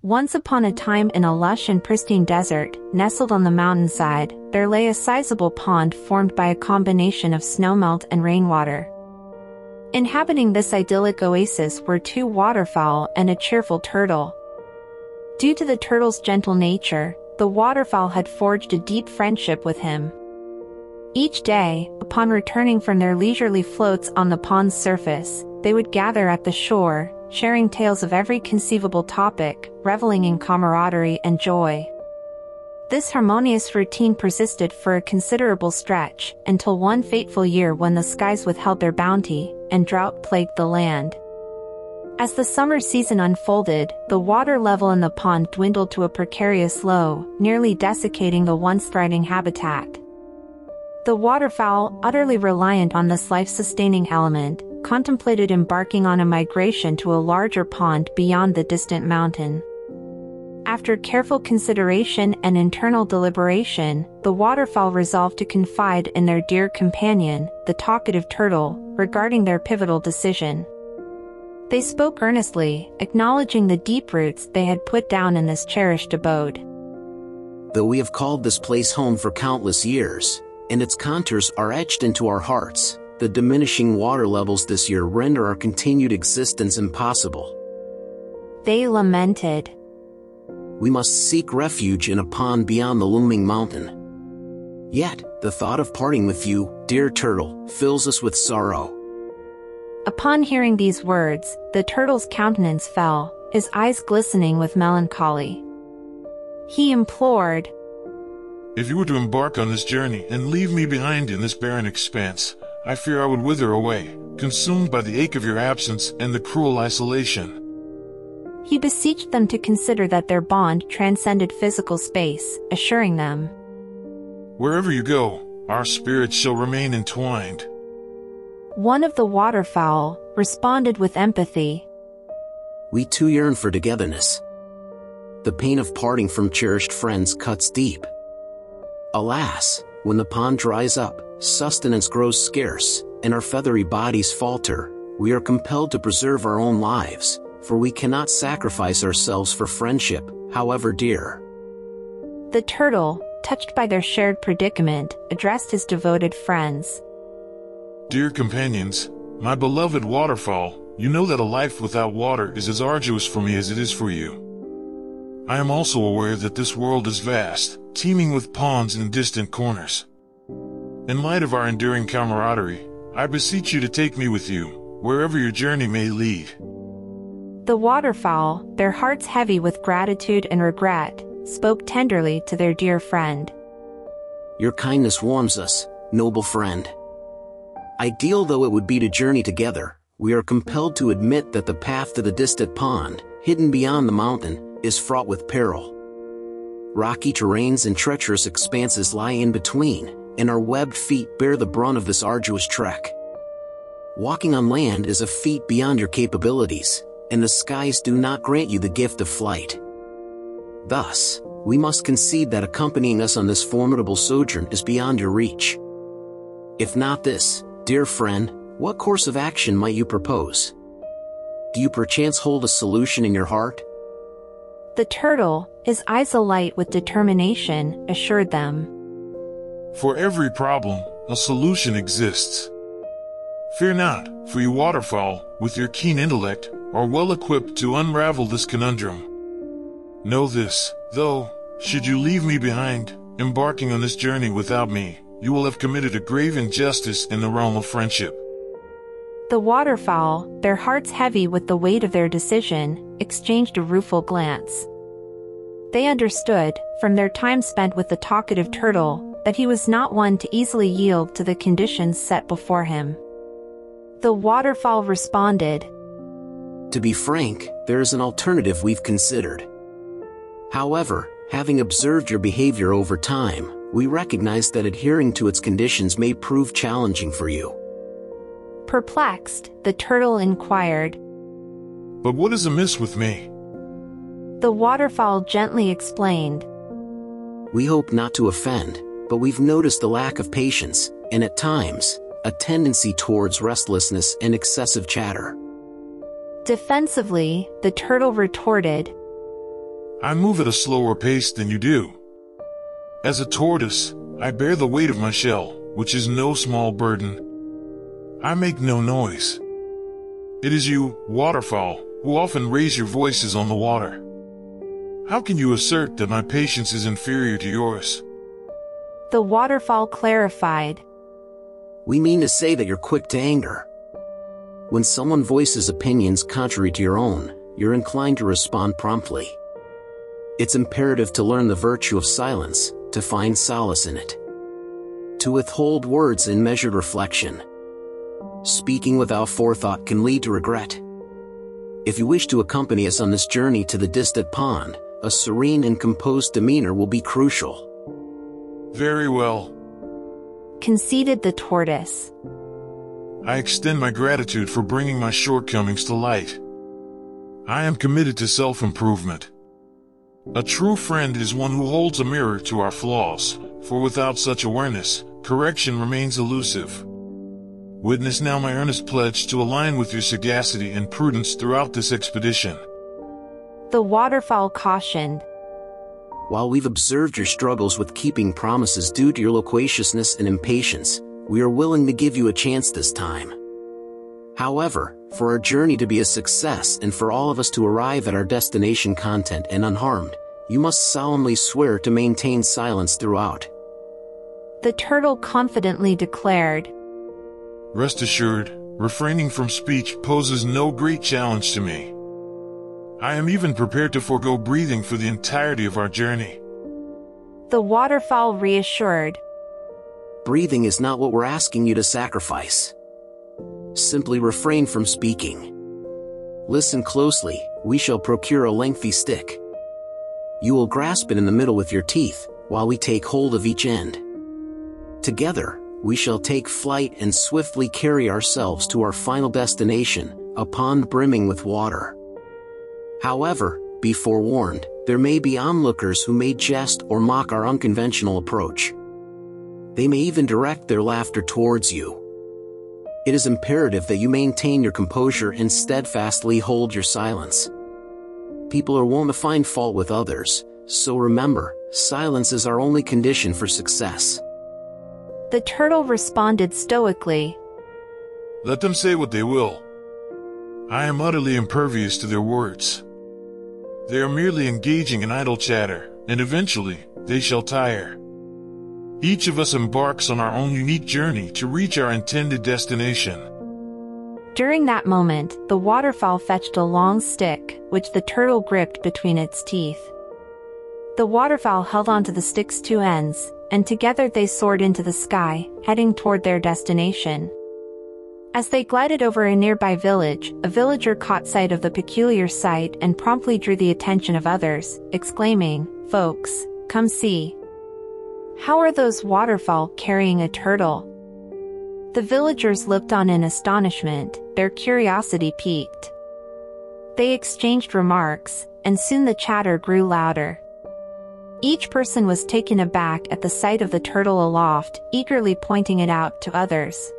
Once upon a time in a lush and pristine desert, nestled on the mountainside, there lay a sizable pond formed by a combination of snowmelt and rainwater. Inhabiting this idyllic oasis were two waterfowl and a cheerful turtle. Due to the turtle's gentle nature, the waterfowl had forged a deep friendship with him. Each day, upon returning from their leisurely floats on the pond's surface, they would gather at the shore, sharing tales of every conceivable topic, reveling in camaraderie and joy. This harmonious routine persisted for a considerable stretch, until one fateful year when the skies withheld their bounty, and drought plagued the land. As the summer season unfolded, the water level in the pond dwindled to a precarious low, nearly desiccating the once thriving habitat. The waterfowl, utterly reliant on this life-sustaining element, contemplated embarking on a migration to a larger pond beyond the distant mountain. After careful consideration and internal deliberation, the waterfowl resolved to confide in their dear companion, the talkative turtle, regarding their pivotal decision. They spoke earnestly, acknowledging the deep roots they had put down in this cherished abode. Though we have called this place home for countless years, and its contours are etched into our hearts, the diminishing water levels this year render our continued existence impossible. They lamented. We must seek refuge in a pond beyond the looming mountain. Yet, the thought of parting with you, dear turtle, fills us with sorrow. Upon hearing these words, the turtle's countenance fell, his eyes glistening with melancholy. He implored, "If you were to embark on this journey and leave me behind in this barren expanse, I fear I would wither away, consumed by the ache of your absence and the cruel isolation." He beseeched them to consider that their bond transcended physical space, assuring them, "Wherever you go, our spirits shall remain entwined." One of the waterfowl responded with empathy. We too yearn for togetherness. The pain of parting from cherished friends cuts deep. Alas, when the pond dries up, sustenance grows scarce, and our feathery bodies falter, we are compelled to preserve our own lives, for we cannot sacrifice ourselves for friendship, however dear. The turtle, touched by their shared predicament, addressed his devoted friends. "Dear companions, my beloved waterfowl, you know that a life without water is as arduous for me as it is for you. I am also aware that this world is vast, teeming with ponds in distant corners. In light of our enduring camaraderie, I beseech you to take me with you, wherever your journey may lead." The waterfowl, their hearts heavy with gratitude and regret, spoke tenderly to their dear friend. Your kindness warms us, noble friend. Ideal though it would be to journey together, we are compelled to admit that the path to the distant pond, hidden beyond the mountain, is fraught with peril. Rocky terrains and treacherous expanses lie in between, and our webbed feet bear the brunt of this arduous trek. Walking on land is a feat beyond your capabilities, and the skies do not grant you the gift of flight. Thus, we must concede that accompanying us on this formidable sojourn is beyond your reach. If not this, dear friend, what course of action might you propose? Do you perchance hold a solution in your heart? The turtle, his eyes alight with determination, assured them. "For every problem, a solution exists. Fear not, for you waterfowl, with your keen intellect, are well equipped to unravel this conundrum. Know this, though, should you leave me behind, embarking on this journey without me, you will have committed a grave injustice in the realm of friendship." The waterfowl, their hearts heavy with the weight of their decision, exchanged a rueful glance. They understood, from their time spent with the talkative turtle, that he was not one to easily yield to the conditions set before him. The waterfowl responded, To be frank, there is an alternative we've considered. However, having observed your behavior over time, we recognize that adhering to its conditions may prove challenging for you. Perplexed, the turtle inquired. "But what is amiss with me?" The waterfowl gently explained. We hope not to offend, but we've noticed a lack of patience, and at times, a tendency towards restlessness and excessive chatter. Defensively, the turtle retorted. I move at a slower pace than you do. As a tortoise, I bear the weight of my shell, which is no small burden. I make no noise. It is you, waterfowl, who often raise your voices on the water. How can you assert that my patience is inferior to yours? The waterfowl clarified. We mean to say that you're quick to anger. When someone voices opinions contrary to your own, you're inclined to respond promptly. It's imperative to learn the virtue of silence, to find solace in it. To withhold words in measured reflection. Speaking without forethought can lead to regret. If you wish to accompany us on this journey to the distant pond, a serene and composed demeanor will be crucial. Very well, Conceded the tortoise. I extend my gratitude for bringing my shortcomings to light. I am committed to self-improvement. A true friend is one who holds a mirror to our flaws, for without such awareness, correction remains elusive. Witness now my earnest pledge to align with your sagacity and prudence throughout this expedition. The waterfowl cautioned. While we've observed your struggles with keeping promises due to your loquaciousness and impatience, we are willing to give you a chance this time. However, for our journey to be a success and for all of us to arrive at our destination content and unharmed, you must solemnly swear to maintain silence throughout. The turtle confidently declared. Rest assured, refraining from speech poses no great challenge to me. I am even prepared to forego breathing for the entirety of our journey. The waterfowl reassured. Breathing is not what we're asking you to sacrifice. Simply refrain from speaking. Listen closely, we shall procure a lengthy stick. You will grasp it in the middle with your teeth, while we take hold of each end. Together, we shall take flight and swiftly carry ourselves to our final destination, a pond brimming with water. However, be forewarned, there may be onlookers who may jest or mock our unconventional approach. They may even direct their laughter towards you. It is imperative that you maintain your composure and steadfastly hold your silence. People are wont to find fault with others, so remember, silence is our only condition for success. The turtle responded stoically. Let them say what they will. I am utterly impervious to their words. They are merely engaging in idle chatter, and eventually, they shall tire. Each of us embarks on our own unique journey to reach our intended destination. During that moment, the waterfowl fetched a long stick, which the turtle gripped between its teeth. The waterfowl held onto the stick's two ends, and together they soared into the sky, heading toward their destination. As they glided over a nearby village, a villager caught sight of the peculiar sight and promptly drew the attention of others, exclaiming, "Folks, come see. How are those waterfowl carrying a turtle?" The villagers looked on in astonishment, their curiosity piqued. They exchanged remarks, and soon the chatter grew louder. Each person was taken aback at the sight of the turtle aloft, eagerly pointing it out to others.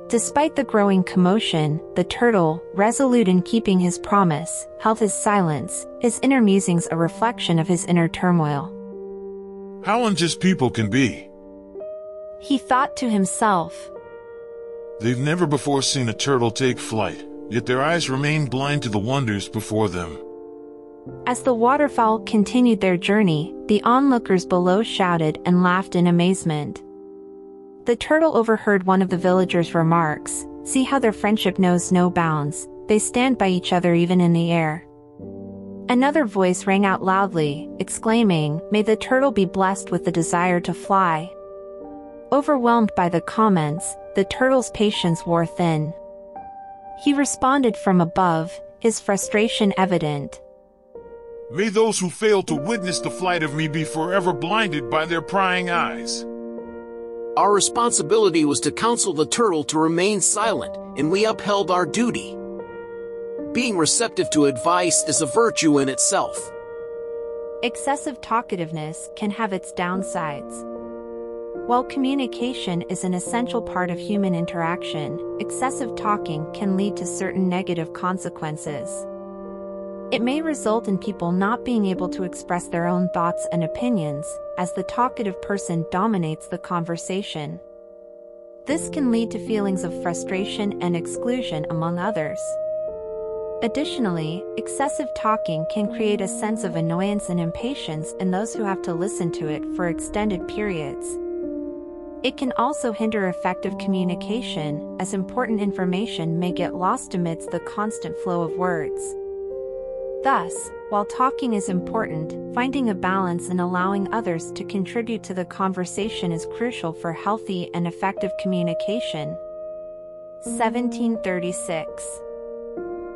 Despite the growing commotion, the turtle, resolute in keeping his promise, held his silence, his inner musings a reflection of his inner turmoil. How unjust people can be. He thought to himself. They've never before seen a turtle take flight, yet their eyes remain blind to the wonders before them. As the waterfowl continued their journey, the onlookers below shouted and laughed in amazement. The turtle overheard one of the villagers' remarks, "See how their friendship knows no bounds, they stand by each other even in the air." Another voice rang out loudly, exclaiming, "May the turtle be blessed with the desire to fly." Overwhelmed by the comments, the turtle's patience wore thin. He responded from above, his frustration evident. May those who fail to witness the flight of me be forever blinded by their prying eyes. Our responsibility was to counsel the turtle to remain silent, and we upheld our duty. Being receptive to advice is a virtue in itself. Excessive talkativeness can have its downsides. While communication is an essential part of human interaction, excessive talking can lead to certain negative consequences. It may result in people not being able to express their own thoughts and opinions, as the talkative person dominates the conversation. This can lead to feelings of frustration and exclusion among others. Additionally, excessive talking can create a sense of annoyance and impatience in those who have to listen to it for extended periods. It can also hinder effective communication, as important information may get lost amidst the constant flow of words. Thus, while talking is important, finding a balance and allowing others to contribute to the conversation is crucial for healthy and effective communication. 1736.